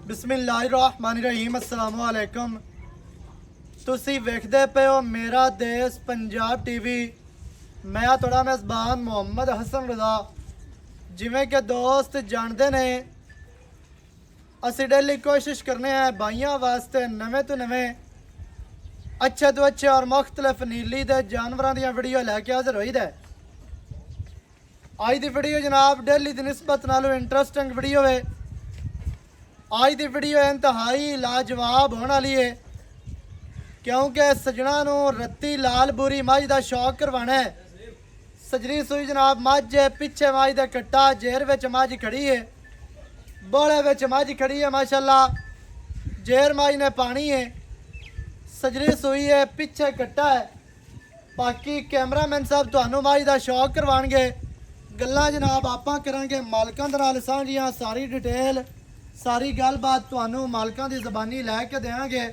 बिस्मिल्लाहिर्रहमानिर्रहीम अस्सलाम वालेकुम। ਤੁਸੀਂ ਵੇਖਦੇ ਪਏ ਹੋ ਮੇਰਾ ਦੇਸ਼ ਪੰਜਾਬ ਟੀਵੀ। ਮੈਂ ਤੁਹਾਡਾ ਮੇਜ਼ਬਾਨ ਮੁਹੰਮਦ ਹਸਨ ਰਜ਼ਾ। ਜਿਵੇਂ ਕਿ ਦੋਸਤ ਜਾਣਦੇ ਨੇ, ਅਸੀਂ ਡੇਲੀ ਕੋਸ਼ਿਸ਼ ਕਰਨੇ ਆ ਭਾਈਆਂ ਵਾਸਤੇ ਨਵੇਂ ਤੋਂ ਨਵੇਂ अच्छे तो अच्छे और मुख्तलिफ नीली दे जानवरों दी वीडियो लैके हाजिर होई दे। आज दी वीडियो जनाब डेली दी निस्बत नालों इंटरेस्टिंग वीडियो है। आज दी वीडियो इंतहाई लाजवाब होने वाली है, क्योंकि सजना नूं रत्ती लाल बूरी मझ का शौक करवाना है। सजनी सूई जनाब मझ है, पिछे मझ का कट्टा जेर विच मझ खड़ी है, बोले विच मझ खड़ी है माशाअल्लाह। जेर मझ ने पानी है, सजरी सूई है, पिछे कट्टा है। बाकी कैमरामैन साहब तुहानू माई का शौक करवाएंगे। गल्लां जनाब आपां करांगे मालकां दे नाल सांझियां, सारी डिटेल सारी गलबात तुहानू मालकां दी ज़बानी लैके देंगे।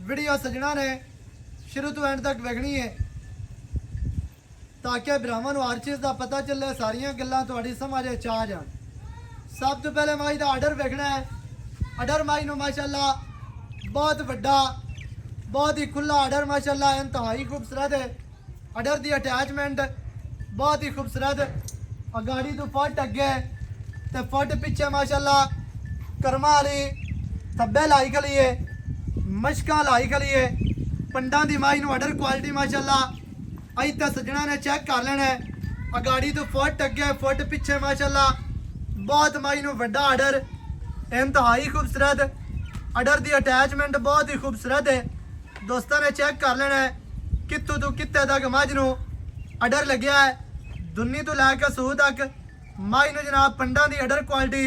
वीडियो सजना ने शुरू तो एंड तक वेखनी है ताकि भरावां नू हर चीज़ का पता चले, सारियां गल्लां तुहाडी समझ च आ जाण। सब तो पहले माई का आर्डर वेखना है। आर्डर माई नू माशाअल्लाह बहुत वड्डा, बहुत ही खुला आर्डर माशाअल्लाह इंतहाई खूबसूरत है। आर्डर की अटैचमेंट बहुत ही खूबसूरत। गाड़ी तो फुट अगे तो फुट पिछे माशाअल्लाह कर्मा वाली थब्बे लाई खली है, मशका लाई खली है। पंडा की माई नू आर्डर क्वालिटी माशाअल्लाह अज तक सजना ने चेक कर लेना है। गाड़ी तो फुट अगे फुट पिछे माशाअल्लाह बहुत माई नू वड्डा आर्डर, इंतहाई खूबसूरत। आर्डर की अटैचमेंट बहुत ही खूबसूरत है। दोस्तों ने चेक कर लेना है कितों तो कितने तक मझ नू आर्डर लग्या है। दुन्नी तो लैके सूह तक मझ नू जनाब पंडा की आर्डर क्वालिटी,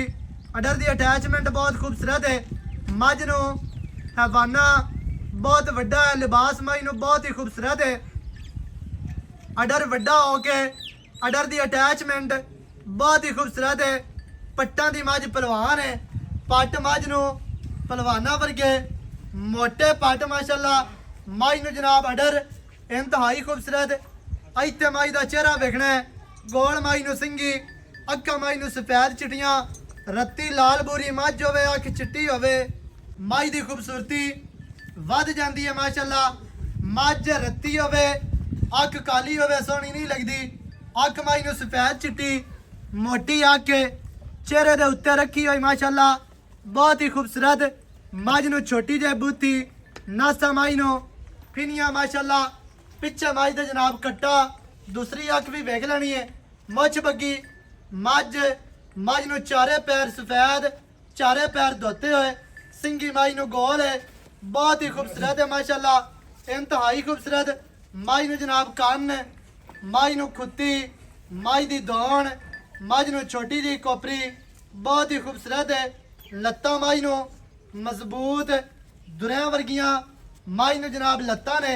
आर्डर की अटैचमेंट बहुत खूबसूरत है। मझ नू हैवाना बहुत वड्डा है, लिबास मझ नू बहुत ही खूबसूरत है। आर्डर वड्डा हो के आर्डर की अटैचमेंट बहुत ही खूबसूरत है। पट्टां की मझ पलवान है, पट मझ नू पलवाना वर्गे मोटे पट माशाअल्लाह। मझ नू जनाब आर्डर इंतहाई खूबसूरत। इत्ते मझ का चेहरा वेखना है, गोल मझ नू सिंगी, अक्खां मझ नू सफेद चिट्टियां, रत्ती लाल बूरी मझ होवे, अख चिट्टी होवे। मझ की खूबसूरती वध जाती है माशाअल्लाह। मझ रत्ती होवे, अख काली होवे, सोहनी नहीं लगती। अख मझ नू सफेद चिट्टी मोटी अख चेहरे के उत्ते रखी हुई माशाअल्लाह बहुत ही खूबसूरत। मझ नू छोटी जी बूथी, नासा मझ नू फिनिया माशाअल्लाह। पिछे मझ दे जनाब कट्टा, दूसरी अख भी वेख लेनी है। मुछ बग्गी मझ नू चारे पैर सफेद, चारे पैर धोते हुए, सिंगी मझ नू गोल है, बहुत ही खूबसूरत है माशाअल्लाह, इंतहाई खूबसूरत। मझ नू जनाब कन, मझ नू खुत्ती, मझ दी दौण, मझ नू छोटी जी कोपरी बहुत ही खूबसूरत है। लत्तां मझ नू मजबूत दुनिया वर्गियां मझ नू जनाब लत्तां ने।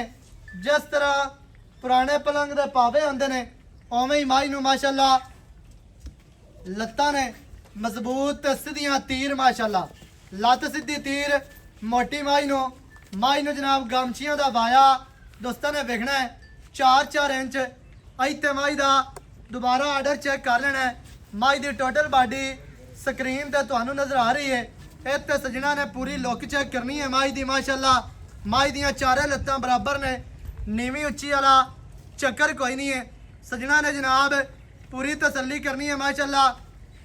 जिस तरह पुराने पलंग दे पावे होंदे ने उवें ही मझ नू माशाअल्लाह लत्तां ने मजबूत ते सीधियां तीर माशाअल्लाह। लत्त सीधी तीर मोटी मझ नू जनाब गमछियां दा वाया दोस्तों ने वेखना है 4-4 इंच। इत्ते मझ दा दोबारा आर्डर चेक कर लेना है। मझ दी टोटल बॉडी स्क्रीन ते तुहानू नजर आ रही है। इत्ते सजना ने पूरी लुक चेक करनी है मझ दी माशाअल्लाह। मझ दियां चारे लत्तां बराबर ने, नीवी उच्ची वाला चक्कर कोई नहीं है। सजना ने जनाब पूरी तसल्ली करनी है माशाअल्लाह।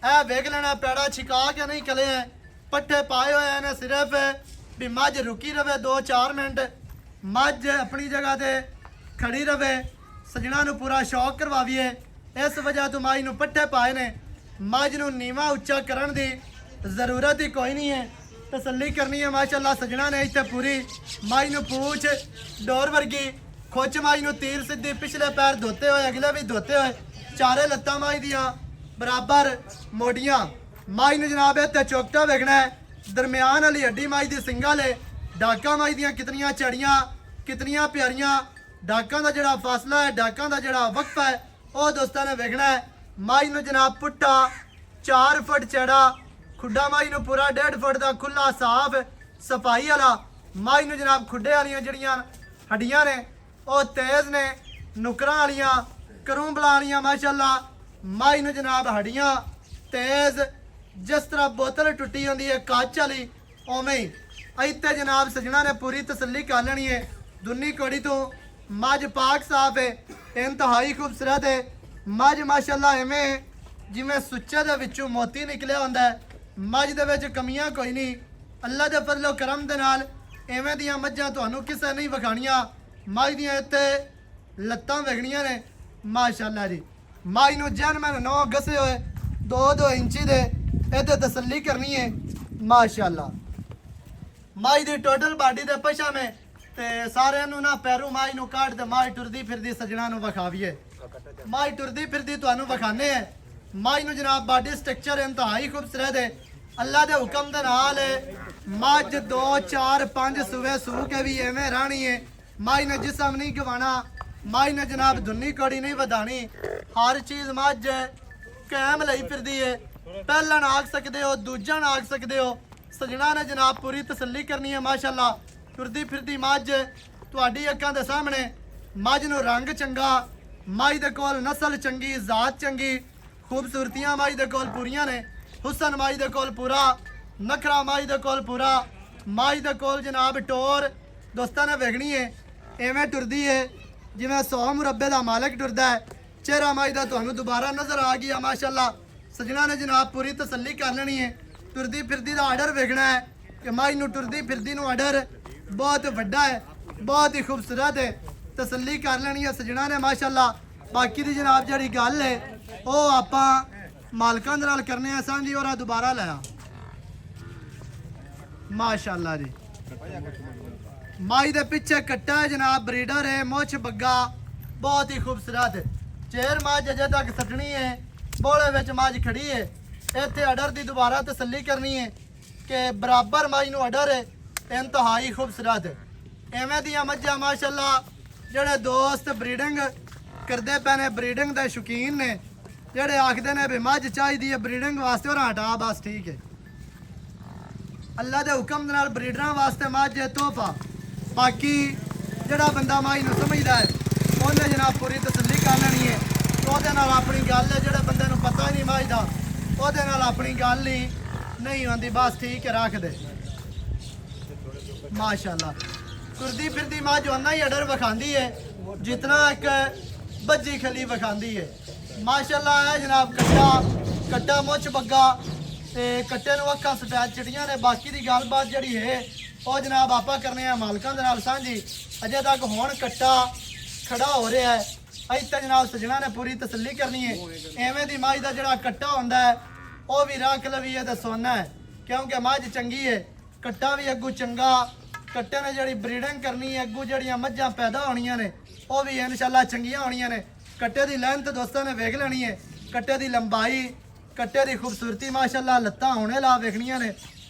ऐ वेख लेना पैड़ा छिका के नहीं कले हैं, पट्ठे पाए हुए हैं सिर्फ भी मझ रुकी रवे 2-4 मिनट, मझ अपनी जगह ते खड़ी रवे। सजना नू पूरा शौक करवावीए, इस वजह तो मझ नू पट्ठे पाए ने। मझ नू नीवा उच्चा करन दी जरूरत ही कोई नहीं है, तसल्ली करनी है माशाअल्लाह। सजना ने इत्थे पूरी मझ नू पूछ डोर वर्गी, खुच मझ नू तीर सीधी, पिछले पैर धोते हुए अगले भी धोते हुए, चारे लत्तां मझ दियां बराबर मोटियां। मझ नू जनाब इत्थे चौकटा वेखना है, दरम्यान वाली हड्डी मझ दी सिंगल है। डाकां मझ दियां कितनियां चढ़ियां, कितनियां प्यारियां। डाकां दा जिहड़ा फासला है, डाकां दा जिहड़ा वक्फा है, वो दोस्तों ने वेखना है। मझ नू जनाब पुट्ठा 4 फुट चौड़ा, खुड्डा मझ नू पूरा 1.5 फुट का खुला साफ सफाई वाला। मझ नू जनाब खुड्डे वालियां जिहड़ियां हड्डियां ने वो तेज़ ने, नुकरां वालियां करूंबलां वालियां माशाअल्लाह। मझ नू जनाब हड्डियां तेज़, जिस तरह बोतल टुटी होंदी है काच वाली ਉਵੇਂ ਹੀ ਇੱਥੇ ਜਨਾਬ ਸਜਣਾ ਨੇ ਪੂਰੀ ਤਸੱਲੀ ਕਰ ਲੈਣੀ ਹੈ। ਦੁੰਨੀ ਕੋੜੀ ਤੋਂ ਮੱਝ ਪਾਕ ਸਾਫ ਹੈ, ਇੰਤਹਾਈ ਖੂਬਸੂਰਤ ਹੈ। ਮੱਝ ਮਾਸ਼ਾਅੱਲਾ ਐਵੇਂ ਜਿਵੇਂ ਸੁੱਚੇ ਦੇ ਵਿੱਚੋਂ ਮੋਤੀ ਨਿਕਲਿਆ ਹੁੰਦਾ ਹੈ। ਮੱਝ ਦੇ ਵਿੱਚ ਕਮੀਆਂ ਕੋਈ ਨਹੀਂ। ਅੱਲਾ ਦੇ ਫਜ਼ਲੋ ਕਰਮ ਦੇ ਨਾਲ ਐਵੇਂ ਦੀਆਂ ਮੱਝਾਂ ਤੁਹਾਨੂੰ ਕਿਸੇ ਨਹੀਂ ਵਿਖਾਣੀਆਂ। ਮੱਝ ਦੀਆਂ ਇੱਥੇ ਲੱਤਾਂ ਵਿਖਣੀਆਂ ਨੇ ਮਾਸ਼ਾਅੱਲਾ ਜੀ। ਮੱਝ ਨੂੰ ਜਨਮਨ 9 ਗਸੇ ਹੋਏ 2-2 ਇੰਚੀ ਦੇ ਇਹਦੇ ਤਸੱਲੀ ਕਰਨੀ ਹੈ ਮਾਸ਼ਾਅੱਲਾ। ਮੱਝ ਦੀ ਟੋਟਲ ਬਾਡੀ ਦੇ ਪਛਾਵੇਂ ਤੇ ਸਾਰਿਆਂ ਨੂੰ ਨਾ ਪੈਰੂ ਮੱਝ ਨੂੰ ਕੱਢ ਤੇ ਮੱਝ ਟੁਰਦੀ ਫਿਰਦੀ ਸਜਣਾ ਨੂੰ ਵਿਖਾਵੀਏ। ਮੱਝ ਟੁਰਦੀ ਫਿਰਦੀ ਤੁਹਾਨੂੰ ਵਿਖਾਣੇ ਹੈ। ਮੱਝ ਨੂੰ ਜਨਾਬ ਬਾਡੀ ਸਟਰਕਚਰ ਇੰਤਹਾਈ ਖੂਬਸੂਰਤ ਹੈ। ਅੱਲਾ ਦੇ ਹੁਕਮ ਦੇ ਨਾਲ ਮੱਝ 2 4 5 ਸੂਵੇ ਸੂ ਕੇ ਵੀ ਐਵੇਂ ਰਹਿਣੀ ਹੈ। ਮੱਝ ਨੇ ਜਿਸਮ ਨਹੀਂ ਗਵਾਣਾ। ਮੱਝ ਨੇ ਜਨਾਬ ਦੁੰਨੀ ਕੋੜੀ ਨਹੀਂ ਵਧਾਣੀ। ਹਰ ਚੀਜ਼ ਮੱਝ ਕਾਇਮ ਲਈ ਫਿਰਦੀ ਹੈ। ਪਹਿਲਾਂ ਆਖ ਸਕਦੇ ਹੋ, ਦੂਜਾ ਆਖ ਸਕਦੇ ਹੋ। ਸਜਣਾ ਨੇ ਜਨਾਬ ਪੂਰੀ ਤਸੱਲੀ ਕਰਨੀ ਹੈ ਮਾਸ਼ਾਅੱਲਾ। ਤੁਰਦੀ ਫਿਰਦੀ ਮੱਝ ਤੁਹਾਡੀ ਅੱਖਾਂ ਦੇ ਸਾਹਮਣੇ। ਮੱਝ ਨੂੰ ਰੰਗ ਚੰਗਾ, ਮੱਝ ਦੇ ਕੋਲ ਨਸਲ ਚੰਗੀ, ਜ਼ਾਤ ਚੰਗੀ, ਖੂਬਸੂਰਤੀਆਂ ਮੱਝ ਦੇ ਕੋਲ ਪੂਰੀਆਂ ਨੇ। ਹੁਸਨ ਮੱਝ ਦੇ ਕੋਲ ਪੂਰਾ, ਨਖਰਾ ਮੱਝ ਦੇ ਕੋਲ ਪੂਰਾ। ਮੱਝ ਦੇ ਕੋਲ ਜਨਾਬ ਟੋਰ ਦੋਸਤਾਂ ਨੇ ਵੇਖਣੀ ਹੈ ਐਵੇਂ ਟੁਰਦੀ ਹੈ ਜਿਵੇਂ 100 ਮੁਰੱਬੇ ਦਾ ਮਾਲਕ ਟੁਰਦਾ ਹੈ। ਚਿਹਰਾ ਮੱਝ ਦਾ ਤੁਹਾਨੂੰ ਦੁਬਾਰਾ ਨਜ਼ਰ ਆ ਗਿਆ ਮਾਸ਼ਾਅੱਲਾ। ਸਜਣਾ ਨੇ ਜਨਾਬ ਪੂਰੀ ਤਸੱਲੀ ਕਰ ਲੈਣੀ ਹੈ। ਤੁਰਦੀ ਫਿਰਦੀ ਦਾ ਆਰਡਰ ਵੇਖਣਾ ਹੈ ਕਿ ਮੱਝ ਨੂੰ ਟੁਰਦੀ ਫਿਰਦੀ ਨੂੰ ਆਰਡਰ ਬਹੁਤ ਵੱਡਾ ਹੈ, ਬਹੁਤ ਹੀ ਖੂਬਸੂਰਤ ਹੈ। ਤਸੱਲੀ ਕਰ ਲੈਣੀ ਹੈ ਸਜਣਾ ਨੇ ਮਾਸ਼ਾਅੱਲਾ। ਬਾਕੀ ਦੀ ਜਨਾਬ ਜਿਹੜੀ ਗੱਲ ਹੈ ਉਹ ਆਪਾਂ ਮਾਲਕਾਂ ਦੇ ਨਾਲ ਕਰਨੇ ਆ ਸਾਂਝੀ। ਔਰ ਦੁਬਾਰਾ ਲਿਆ ਮਾਸ਼ਾਅੱਲਾ ਜੀ। ਮੱਝ ਦੇ ਪਿੱਛੇ ਕੱਟਾ ਹੈ ਜਨਾਬ, ਬਰੀਡਰ ਹੈ, ਮੁੱਛ ਬੱਗਾ ਬਹੁਤ ਹੀ ਖੂਬਸੂਰਤ ਹੈ। ਚੇਰ ਮੱਝ ਅਜੇ ਤੱਕ ਸੱਜਣੀ ਹੈ, ਬੋਲੇ ਵਿੱਚ ਮੱਝ ਖੜੀ ਹੈ। ਇੱਥੇ ਆਰਡਰ ਦੀ ਦੁਬਾਰਾ ਤਸੱਲੀ ਕਰਨੀ ਹੈ ਕਿ ਬਰਾਬਰ ਮੱਝ ਨੂੰ ਆਰਡਰ ਹੈ, ਇੰਤਹਾਈ ਖੂਬਸੂਰਤ ਹੈ। ਐਵੇਂ ਦੀਆਂ ਮੱਝਾਂ ਮਾਸ਼ਾਅੱਲਾ ਜਿਹੜੇ ਦੋਸਤ ਬਰੀਡਿੰਗ ਕਰਦੇ ਪਏ ਨੇ, ਬਰੀਡਿੰਗ ਦੇ ਸ਼ੌਕੀਨ ਨੇ, ਜਿਹੜੇ ਆਖਦੇ ਨੇ ਵੀ ਮੱਝ ਚਾਹੀਦੀ ਹੈ ਬਰੀਡਿੰਗ ਵਾਸਤੇ, ਔਰ ਹਟਾ ਬਸ ਠੀਕ ਹੈ। ਅੱਲਾ ਦੇ ਹੁਕਮ ਦੇ ਨਾਲ ਬਰੀਡਰਾਂ ਵਾਸਤੇ ਮੱਝ ਹੈ ਤੋਹਫਾ। ਬਾਕੀ ਜਿਹੜਾ ਬੰਦਾ ਮੱਝ ਨੂੰ ਸਮਝਦਾ ਹੈ ਉਹਨੇ ਜਨਾਬ ਪੂਰੀ ਤਸੱਲੀ ਕਰ ਲੈਣੀ ਹੈ। ਉਹਦੇ ਨਾਲ ਆਪਣੀ ਗੱਲ ਹੈ। ਜਿਹੜੇ ਬੰਦੇ ਨੂੰ ਪਤਾ ਹੀ ਨਹੀਂ ਮੱਝ ਦਾ ਉਹਦੇ ਨਾਲ ਆਪਣੀ ਗੱਲ ਹੀ ਨਹੀਂ ਹੁੰਦੀ। ਬਸ ਠੀਕ ਹੈ, ਰੱਖ ਦੇ ਮਾਸ਼ਾਅੱਲਾ। ਤੁਰਦੀ ਫਿਰਦੀ ਮੱਝ ਉਹਨਾਂ ਹੀ ਆਰਡਰ ਵਿਖਾਉਂਦੀ ਹੈ ਜਿਤਨਾ ਇੱਕ ਬੱਜੀ ਖਲੀ ਵਿਖਾਉਂਦੀ ਹੈ ਮਾਸ਼ਾਅੱਲਾ। ਹੈ ਜਨਾਬ ਕੱਟਾ ਮੁੱਛ ਬੱਗਾ ਤੇ ਕੱਟੇ ਨੂੰ ਅੱਖਾਂ ਸਟੈਚ ਚਿੜੀਆਂ ਨੇ। ਬਾਕੀ ਦੀ ਗੱਲਬਾਤ ਜਿਹੜੀ ਹੈ ਉਹ ਜਨਾਬ ਆਪਾਂ ਕਰਨੇ ਆ ਮਾਲਕਾਂ ਦੇ ਨਾਲ ਸਾਂਝੀ। ਅਜੇ ਤੱਕ ਹੁਣ ਕੱਟਾ ਖੜਾ ਹੋ ਰਿਹਾ ਹੈ। ਇੱਥੇ ਜਨਾਬ ਸਜਣਾ ਨੇ ਪੂਰੀ ਤਸੱਲੀ ਕਰਨੀ ਹੈ। ਐਵੇਂ ਦੀ ਮੱਝ ਦਾ ਜਿਹੜਾ ਕੱਟਾ ਹੁੰਦਾ ਹੈ ਉਹ ਵੀ ਰੱਖ ਲਵੀਏ ਤੇ ਸੋਨਾ ਹੈ, ਕਿਉਂਕਿ ਮੱਝ ਚੰਗੀ ਹੈ। ਕੱਟਾ ਵੀ ਅੱਗੂ ਚੰਗਾ। ਕੱਟੇ ਨੇ ਜਿਹੜੀ ਬਰੀਡਿੰਗ ਕਰਨੀ ਹੈ, ਅੱਗੂ ਜਿਹੜੀਆਂ ਮੱਝਾਂ ਪੈਦਾ ਹੋਣੀਆਂ ਨੇ ਉਹ ਵੀ ਇਨਸ਼ਾਅੱਲਾ ਚੰਗੀਆਂ ਹੋਣੀਆਂ ਨੇ। ਕੱਟੇ ਦੀ ਲੈਂਥ ਦੋਸਤਾਂ ਨੇ ਵੇਖ ਲੈਣੀ ਹੈ, ਕੱਟੇ ਦੀ ਲੰਬਾਈ, ਕੱਟੇ ਦੀ ਖੂਬਸੂਰਤੀ ਮਾਸ਼ਾਅੱਲਾ। ਲੱਤਾਂ ਹੋਣੇ ਲਾ ਵੇਖਣੀਆਂ ਨੇ।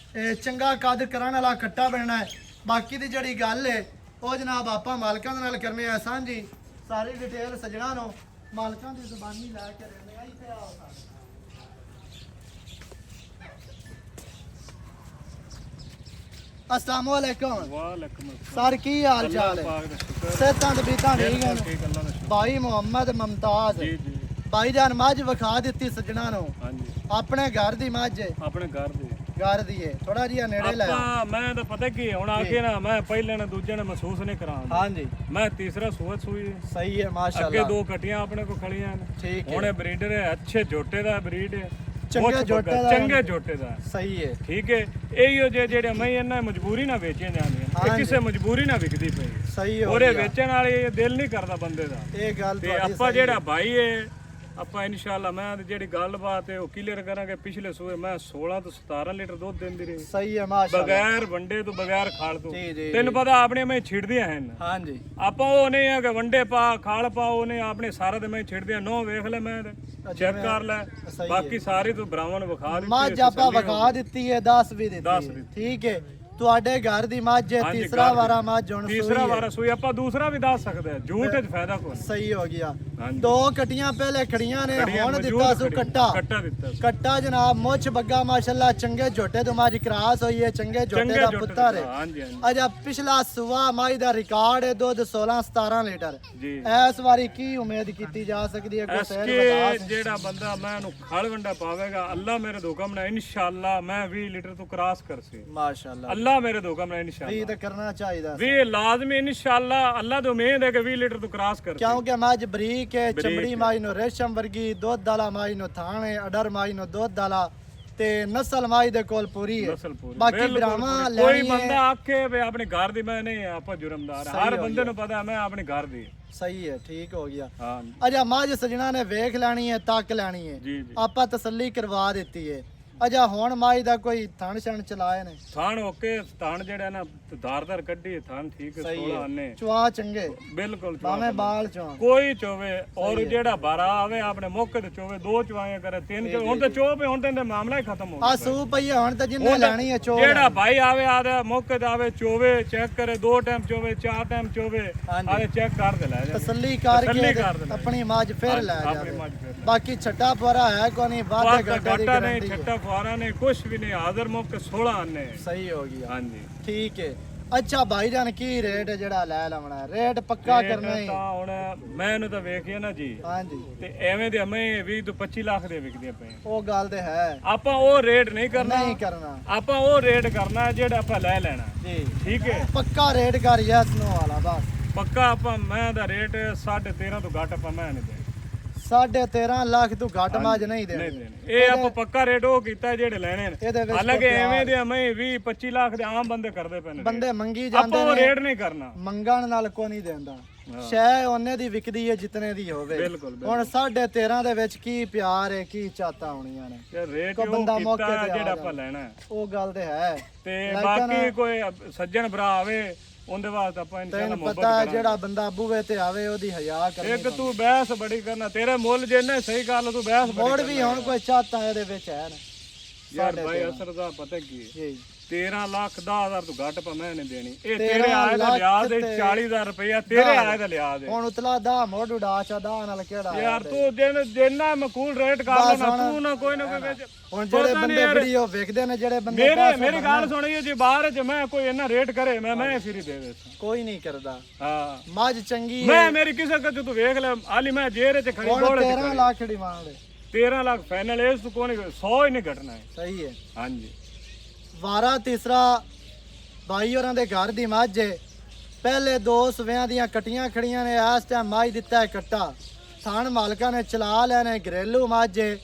ਚੰਗਾ ਕੱਦ ਕਰਨ ਵਾਲਾ ਕੱਟਾ ਬਣਨਾ ਹੈ। ਬਾਕੀ ਦੀ ਜਿਹੜੀ ਗੱਲ ਹੈ ਉਹ ਜਨਾਬ ਆਪਾਂ ਮਾਲਕਾਂ ਦੇ ਨਾਲ ਕਰਨੇ ਆ ਸਾਂਝੀ। ਸਾਰੀ ਡਿਟੇਲ ਸਜਣਾ ਨੂੰ ਮਾਲਕਾਂ ਦੀ ਜ਼ੁਬਾਨੀ ਲੈ ਕੇ ਰਹਿੰਦੇ ਆ। ਇੱਥੇ ਆਓ अस्सलाम वालेकुम। वालेकुम सर की हाल चाल है? सेहतां ते बीतां ठीक है भाई। मोहम्मद मुमताज जी जी भाई जान मझ विखा दित्ती सजना नु। हाँ जी अपने घर दी मझ है, अपने घर ਦੇ घर दी है। थोड़ा जिहा नेड़े ले ਆਪਾਂ ਮੈਂ ਤਾਂ ਪਤਾ ਕੀ ਹੁਣ ਆ ਕੇ ਨਾ ਮੈਂ ਪਹਿਲੇ ਨੇ ਦੂਜੇ ਨੇ ਮਹਿਸੂਸ ਨਹੀਂ ਕਰਾਉਂਦਾ। हाँ जी ਮੈਂ ਤੀਸਰਾ ਸੂਤ ਸੂਈ सही है ਅੱਗੇ माशाल्लाह। 2 ਕਟੀਆਂ ਆਪਣੇ ਕੋ ਖੜੀਆਂ ਨੇ। ठीक ਹੁਣ है, ਇਹ ਬਰੀਡਰ ਹੈ, ਅੱਛੇ ਝੋਟੇ ਦਾ ਬਰੀਡ ਹੈ, ਚੰਗੇ ਮੁੱਛ ਝੋਟੇ ਬੱਗਾ, ਦਾ। ਚੰਗੇ ਝੋਟੇ ਦਾ सही है। ਠੀਕ ਹੈ। ਇਹੋ ਜਿਹੇ ਜਿਹੜੇ ਮੈਂ ਇਹਨਾਂ ਮਜਬੂਰੀ ਨਾਲ ਵੇਚੀਆਂ ਜਾਂਦੀਆਂ ਇਹ ਹਾਂਜੀ। ਕਿਸੇ ਮਜਬੂਰੀ ਨਾਲ ਵਿਕਦੀ ਪਈ। सही हो ਉਹਦੇ गया। ਵੇਚਣ ਵਾਲੇ ਦਿਲ ਨਹੀਂ ਕਰਦਾ ਬੰਦੇ ਦਾ। ये गल ਤੇ ਤੁਹਾਡੀ ਆਪਾਂ सही ਜਿਹੜਾ है। ਭਾਈ ਹੈ ਆਪਾਂ ਇਨਸ਼ਾਅੱਲਾ ਮੈਂ ਤੇ ਜਿਹੜੀ ਗੱਲਬਾਤ ਹੈ ਉਹ ਕਲੀਅਰ ਕਰਾਂਗੇ। ਪਿਛਲੇ ਸੂਏ ਮੈਂ 16 ਤੋਂ 17 ਲੀਟਰ ਦੁੱਧ ਦਿੰਦੀ ਰਹੀ सही है माशाल्लाह। ਬਗੈਰ ਵੰਡੇ ਤੋਂ ਬਗੈਰ ਖਾਲ ਤੋਂ। जी जी ਤੈਨੂੰ ਪਤਾ ਆਪਣੇ ਮੈਂ ਛਿੜਦੀਆਂ ਹਨ। हाँ जी ਆਪਾਂ ਉਹ ਨਹੀਂ ਆ ਕਿ ਵੰਡੇ ਪਾ ਖਾਲ ਪਾ ਉਹਨੇ ਆਪਣੇ ਸਾਰੇ ਦੇ ਮੈਂ ਛਿੜਦੀਆਂ। ਨੋ ਵੇਖ ਲੈ ਮੈਂ ਚੈੱਕ ਕਰ ਲੈ। सही है। ਬਾਕੀ ਸਾਰੀ ਤੂੰ ਬਰਾਵਨ ਵਿਖਾ ਦਿੱਤੀ। मझ आपा विखा दित्ती है, 10 भी दस दित्ती है। दी। ठीक है। ਤੁਹਾਡੇ ਘਰ ਦੀ ਮੱਝ ਹੈ, ਹਾਂਜੀ, ਤੀਸਰਾ ਘਰ ਦੀ। ਵਾਰਾ ਮੱਝ ਹੁਣ ਤੀਸਰਾ ਸੂਈ ਹੈ। ਵਾਰਾ ਸੂਈ ਆਪਾਂ ਦੂਸਰਾ ਵੀ ਦੱਸ ਸਕਦੇ ਹਾਂ, ਝੂਠ ਚ ਫਾਇਦਾ ਕੋਈ ਨਹੀਂ। ਸਹੀ ਹੋ ਗਿਆ। ਹਾਂਜੀ। 2 ਕੱਟੀਆਂ ਪਹਿਲੇ ਖੜੀਆਂ ਨੇ, ਖੜੀਆਂ ਹੁਣ ਮੌਜੂਦ ਦਿੱਤਾ ਸੂ ਖੜੀਆਂ। ਕੱਟਾ। ਕੱਟਾ ਦਿੱਤਾ ਸੀ। ਕੱਟਾ ਜਨਾਬ ਮੁੱਛ ਬੱਗਾ ਮਾਸ਼ਾਅੱਲਾ ਚੰਗੇ ਝੋਟੇ ਤੋਂ ਮਾਰੀ ਕਰਾਸ ਹੋਈ ਹੈ, ਚੰਗੇ ਝੋਟੇ ਚੰਗੇ ਦਾ ਝੋਟੇ ਪੁੱਤਰ ਦਾ, ਹੈ। ਹਾਂਜੀ ਹਾਂਜੀ ਅਜਾ ਪਿਛਲਾ ਸੂਆ ਮਾਈ ਦਾ ਰਿਕਾਰਡ ਹੈ ਦੁੱਧ 16-17 ਲੀਟਰ। ਜੀ। ਇਸ ਵਾਰੀ ਕੀ ਉਮੀਦ ਕੀਤੀ ਜਾ ਸਕਦੀ ਹੈ? ਕੋਈ ਸਹਿਰ ਬਤਾ ਐਸਕੇ ਜਿਹੜਾ ਬੰਦਾ ਮੈਂ ਨੂੰ ਖਲ ਵੰਡਾ ਪਾਵੇਗਾ, ਅੱਲਾ ਮੇਰੇ ਦੋ ਹੁਕਮ ਨਾਲ ਇਨਸ਼ਾਅੱਲਾ ਮੈਂ 20 ਲੀਟਰ ਤੋਂ ਕਰਾਸ ਕਰਸੀ। ਮਾਸ਼ਾਅੱਲਾ ਅੱਲਾ ਮੇਰੇ ਦੋ ਹੁਕਮ ਨਾਲ ਵੀ ਇਨਸ਼ਾਅੱਲਾ ਤਾਂ ਕਰਨਾ ਚਾਹੀਦਾ ਸੀ। ਵੀ ਲਾਜ਼ਮੀ ਇਨਸ਼ਾਅੱਲਾ ਅੱਲਾ ਦੀ ਉਮੀਦ ਹੈ ਕਿ 20 ਲੀਟਰ ਤੋਂ ਕਰਾਸ ਕਰਸੀ। ਕਿਉਂਕਿ ਮੱਝ ਬਰੀਕ ਹੈ, ਬਰੀਕ ਚਮੜੀ ਹੈ। ਮਾਈ ਨੂੰ ਰੇਸ਼ਮ ਵਰਗੀ, ਦੁੱਧ ਵਾਲਾ ਮਾਈ ਨੂੰ ਥਾਣੇ, ਅਡਰ ਮਾਈ ਨੂੰ ਦੁੱਧ ਵਾਲਾ ਤੇ ਨਸਲ ਮਾਈ ਦੇ ਕੋਲ ਪੂਰੀ ਹੈ। ਨਸਲ ਪੂਰੀ। ਬਾਕੀ ਬਿਲਕੁਲ ਬਰਾਵਾਂ ਪੂਰੀ। ਕੋਈ ਲੈਣੀ ਬੰਦਾ ਹੈ। ਆਖੇ ਵੀ ਆਪਣੇ ਘਰ ਦੀ ਮੈਂ ਨਹੀਂ ਆਪਾਂ ਜੁਰਮਦਾਰ ਹਾਂ। ਸਹੀ ਹਰ ਹੋ ਬੰਦੇ ਗਿਆ। ਨੂੰ ਪਤਾ ਮੈਂ ਆਪਣੇ ਘਰ ਦੀ। ਸਹੀ ਹੈ, ਠੀਕ ਹੋ ਗਿਆ। ਹਾਂ ਅਜਾ ਮੱਝ ਸਜਣਾ ਨੇ ਵੇਖ ਲੈਣੀ ਹੈ, ਤੱਕ ਲੈਣੀ ਹੈ, ਜੀ ਜੀ। ਆਪਾਂ ਤਸੱਲੀ ਕਰਵਾ ਦਿੱਤੀ ਹੈ। ਅਜਾ ਹੁਣ ਮਾਈ ਦਾ ਕੋਈ ਥਣ ਛਣ ਚਲਾਏ ਨੇ? ਥਾਣ ਓਕੇ, ਥਾਣ ਜਿਹੜਾ ਨਾ ਧਾਰਦਾਰ ਕੱਢੀ ਥਾਣ ਠੀਕ ਹੈ, ਸਹੀ 16 ਹੈ। ਆਨੇ ਚਵਾ ਚੰਗੇ ਬਿਲਕੁਲ ਭਾਵੇਂ ਬਾਲ ਚਵਾ। ਕੋਈ ਚੋਵੇ ਔਰ ਜਿਹੜਾ ਬਾਰਾ ਆਵੇ ਆਪਣੇ ਮੌਕੇ ਤੇ ਚੋਵੇ, 2 ਚਵਾਈਆਂ ਕਰੇ 3 ਚੋਵੇ। ਹੁਣ ਤੇ ਚੋਵੇ ਹੁਣ ਤੇ ਮਾਮਲਾ ਹੀ ਖਤਮ ਹੋ ਆ ਗਿਆ। ਸੂ ਪਈ ਹੈ, ਹੁਣ ਤਾਂ ਜਿੰਨੇ ਲੈਣੀ ਹੈ ਚੋ ਜਿਹੜਾ ਭਾਈ ਆਵੇ ਆਦਾ ਮੌਕੇ ਤੇ ਆਵੇ ਚੋਵੇ, ਚੈੱਕ ਕਰੇ, 2 ਟਾਈਮ ਚੋਵੇ, 4 ਟਾਈਮ ਚੋਵੇ, ਹਾਂਜੀ। ਆਵੇ ਚੈੱਕ ਕਰ ਦੇ ਲੈ ਜਾ। ਤਸੱਲੀ ਤਸੱਲੀ ਕਰਕੇ ਕਰ ਦੇਣਾ। ਆਪਣੀ ਮੱਝ ਫਿਰ ਲੈ ਆਪਣੀ ਜਾਵੇ। ਮੱਝ ਫਿਰ ਲੈ। ਬਾਕੀ ਛੱਟਾ ਪਰਾ ਹੈ ਕੋਈ ਨਹੀਂ, ਵਾਧੇ ਘੰਟੇ ਦੀ ਘਾਟਾ ਨਹੀਂ, ਗਾਰੰਟੀ ਹੈ। ਛੱਟਾ ਫੁਆਰਾ ਨਹੀਂ, ਕੁਛ ਵੀ ਨਹੀਂ, ਹਾਜ਼ਰ ਮੌਕੇ 16 ਆਨੇ। ਸਹੀ ਹੋ ਗਿਆ। ਹਾਂਜੀ ਠੀਕ ਹੈ। ਅੱਛਾ ਭਾਈ ਜਾਨ ਕੀ ਰੇਟ ਹੈ ਜਿਹੜਾ ਲੈ ਲਵਣਾ ਹੈ? ਰੇਟ ਪੱਕਾ ਕਰਨਾ ਹੈ? ਤਾਂ ਹੁਣ ਮੈਂ ਇਹਨੂੰ ਤਾਂ ਵੇਖਿਆ ਨਾ ਜੀ, ਹਾਂਜੀ ਤੇ ਐਵੇਂ ਦੇ ਹਮੇ 20 ਤੋਂ 25 ਲੱਖ ਦੇ ਵਿਕਦੀਆਂ ਪਏ। ਉਹ ਗੱਲ ਤੇ ਹੈ, ਆਪਾਂ ਉਹ ਰੇਟ ਨਹੀਂ ਕਰਨਾ, ਨਹੀਂ ਕਰਨਾ ਆਪਾਂ ਉਹ ਰੇਟ ਕਰਨਾ ਜਿਹੜਾ ਆਪਾਂ ਲੈ ਲੈਣਾ। ਜੀ। ਠੀਕ ਹੈ, ਪੱਕਾ ਰੇਟ ਕਰ ਯਸ ਨੋ ਵਾਲਾ ਬਸ। ਪੱਕਾ ਆਪਾਂ ਮੈਂ ਦਾ ਰੇਟ 13.5 ਤੋਂ ਘੱਟ ਆਪਾਂ ਮੈਂ ਨਹੀਂ ਦੇਣਾ। 13.5 ਲੱਖ ਤੋਂ ਘੱਟ ਮੱਝ ਨਹੀਂ ਨਹੀਂ ਦੇਣੀ। ਦੇਣੇ। ਇਹ ਆਪਾਂ ਪੱਕਾ ਰੇਟ ਉਹ ਕੀਤਾ ਜਿਹੜੇ ਲੈਣੇ ਨੇ। ਇਹਦੇ ਵਿੱਚ ਹਾਲਾਂਕਿ ਕੋਈ ਐਵੇਂ ਦੇ ਹਮੇ 20-25 ਲੱਖ ਦੇ ਆਮ ਬੰਦੇ ਕਰਦੇ ਪਏ ਨੇ। ਬੰਦੇ ਮੰਗੀ ਆਪਾਂ ਜਾਂਦੇ ਉਹ ਨੇ, ਰੇਟ ਨਹੀਂ ਕਰਨਾ। ਮੰਗਣ ਨਾਲ ਕੋਈ ਨਹੀਂ ਦਿੰਦਾ। ਹਾਂ। ਸ਼ੈ ਉਹਨੇ ਦੀ ਵਿਕਦੀ ਹੈ ਜਿਤਨੇ ਦੀ ਹੋਵੇ। ਬਿਲਕੁਲ ਹੁਣ 13.5 ਦੇ ਵਿੱਚ ਕੀ ਪਿਆਰ ਹੈ, ਕੀ ਚਾਹਤਾ ਹੋਣੀਆਂ ਨੇ। ਯਾਰ ਰੇਟ ਕੋਈ ਉਹ ਬੰਦਾ ਮੌਕੇ ਕੀਤਾ ਤੇ ਆ ਜਿਹੜਾ ਜਾਏ। ਆਪਾਂ ਲੈਣਾ ਹੈ। ਉਹ ਗੱਲ ਤੇ ਹੈ। ਤੇ ਲੇਕਿਨ ਬਾਕੀ ਕੋਈ ਸੱਜਣ ਭਰਾ ਆਵੇ ਉਹਦੇ ਵਾਸਤੇ ਆਪਾਂ ਇਨਸ਼ਾਅੱਲਾ ਤੈਨੂੰ ਮੁਹੱਬਤ ਪਤਾ ਹੈ ਕਰਾਂਗੇ। ਜਿਹੜਾ ਬੰਦਾ ਬੂਵੇ ਤੇ ਆਵੇ ਉਹਦੀ ਹਯਾ ਕਰਨੀ। ਇੱਕ ਤੂੰ ਬਹਿਸ ਬੜੀ ਕਰਨਾ, ਤੇਰੇ ਮੁੱਲ ਜਿੰਨੇ ਸਹੀ ਗੱਲ ਤੂੰ ਬਹਿਸ ਬੜੀ ਮੋੜ ਵੀ ਹੁਣ ਕੋਈ ਚਾਹਤਾ ਇਹਦੇ ਵਿੱਚ ਹੈ ਨਾ। ਯਾਰ ਭਾਈ ਅਸਰ ਦਾ ਪਤਾ ਕੀ ਹੈ, ਜੀ 13 ਲੱਖ 10,000 ਤੋਂ ਘੱਟ ਪਾ ਮੈਂ ਨਹੀਂ ਦੇਣੀ। ਇਹ 13 ਤੇਰੇ ਆਏ ਦਾ ਲੱਖ ਲਿਆਜ਼ ਹੈ, ਤੇ 40,000 ਰੁਪਇਆ ਤੇਰੇ ਆਏ ਦਾ ਲਿਆਜ਼ ਹੈ। ਹੁਣ ਉਤਲਾ ਦਾ ਮੋੜ ਉਡਾ ਚਦਾ ਨਾਲ ਕਿਹੜਾ ਆਇਆ ਯਾਰ ਤੇ। ਤੂੰ ਜਿੰਨਾ ਮਕੂਲ ਰੇਟ ਕਰ ਬਸ ਲੈਣਾ, ਹੁਣ- ਤੂੰ ਨਾ ਕੋਈ ਨਾ ਕੋਈ ਵਿੱਚ ਹੁਣ ਜਿਹੜੇ ਪਤਾ ਨੀ ਬੰਦੇ ਯਾਰ, ਵੀਡੀਓ ਵੇਖਦੇ ਨੇ, ਜਿਹੜੇ ਬੰਦੇ ਮੇਰੀ ਗੱਲ ਸੁਣੀਏ ਜੀ, ਬਾਹਰ ਚ ਮੈਂ ਕੋਈ ਇੰਨਾ ਰੇਟ ਕਰੇ ਮੈਂ ਫਰੀ ਦੇ ਦੇ। ਕੋਈ ਨਹੀਂ ਕਰਦਾ। ਹਾਂ ਮੱਝ ਚੰਗੀ ਹੈ। ਮੈਂ ਮੇਰੀ ਕਿਸੇ ਕਦੇ ਤੂੰ ਵੇਖ ਲੈ ਆਲੀ ਮੈਂ ਜੇਰੇ ਚ ਖੜੀ ਹੁਣ ਗੋਲੇ 13 ਲੱਖ ਡਿਮਾਂਡ ਹੈ। 13 ਲੱਖ ਫਾਈਨਲ ਇਸ ਤੋਂ ਕੋਈ 100 ਹੀ ਨਹੀਂ ਘਟਣਾ ਹੈ। ਸਹੀ ਹੈ। ਹਾਂਜੀ ਵਾਰਾ ਤੀਸਰਾ ਭਾਈ ਹੋਰਾਂ ਦੇ ਘਰ ਦੀ ਮੱਝ ਹੈ। ਪਹਿਲੇ 2 ਸਵਿਆਂ ਦੀਆਂ ਕਟੀਆਂ ਖੜੀਆਂ ਨੇ, ਇਸ ਟਾਈਮ ਮੱਝ ਦਿੱਤਾ ਹੈ ਕੱਟਾ। ਥਾਣ ਮਾਲਕਾਂ ਨੇ ਚਲਾ ਲੈਣੇ, ਘਰੇਲੂ ਮੱਝ ਹੈ।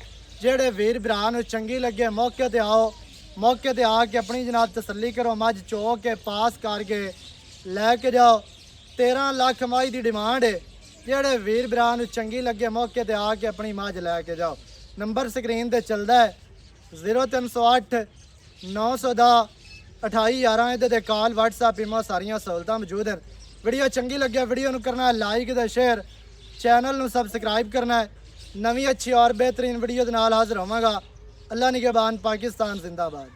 ਜਿਹੜੇ ਵੀਰ ਭਰਾ ਨੂੰ ਚੰਗੀ ਲੱਗੇ ਮੌਕੇ ਤੇ ਆਓ, ਮੌਕੇ ਤੇ ਆ ਕੇ ਆਪਣੀ ਜਨਾਬ ਤਸੱਲੀ ਕਰੋ, ਮੱਝ ਚੋ ਕੇ ਪਾਸ ਕਰਕੇ ਲੈ ਕੇ ਜਾਓ। 13 ਲੱਖ ਮੱਝ ਦੀ ਡਿਮਾਂਡ ਹੈ। ਜਿਹੜੇ ਵੀਰ ਭਰਾ ਨੂੰ ਚੰਗੀ ਲੱਗੇ ਮੌਕੇ ਤੇ ਆ ਕੇ ਆਪਣੀ ਮੱਝ ਲੈ ਕੇ ਜਾਓ। ਨੰਬਰ ਸਕਰੀਨ ਤੇ ਚੱਲਦਾ ਹੈ 0308 910 2811। ਇਹਦੇ ਤੇ ਕਾਲ WhatsApp ਇਮੋ ਸਾਰੀਆਂ ਸਹੂਲਤਾਂ ਮੌਜੂਦ ਹਨ। ਵੀਡੀਓ ਚੰਗੀ ਲੱਗਿਆ ਵੀਡੀਓ ਨੂੰ ਕਰਨਾ ਹੈ ਲਾਈਕ ਤੇ ਸ਼ੇਅਰ, ਚੈਨਲ ਨੂੰ ਸਬਸਕ੍ਰਾਈਬ ਕਰਨਾ ਹੈ। ਨਵੀਂ ਅੱਛੀ ਔਰ ਬਿਹਤਰੀਨ ਵੀਡੀਓ ਦੇ ਨਾਲ ਹਾਜ਼ਰ ਹੋਵਾਂਗਾ। ਅੱਲਾ ਨਿਗਹਿਬਾਨ, ਪਾਕਿਸਤਾਨ ਜ਼ਿੰਦਾਬਾਦ।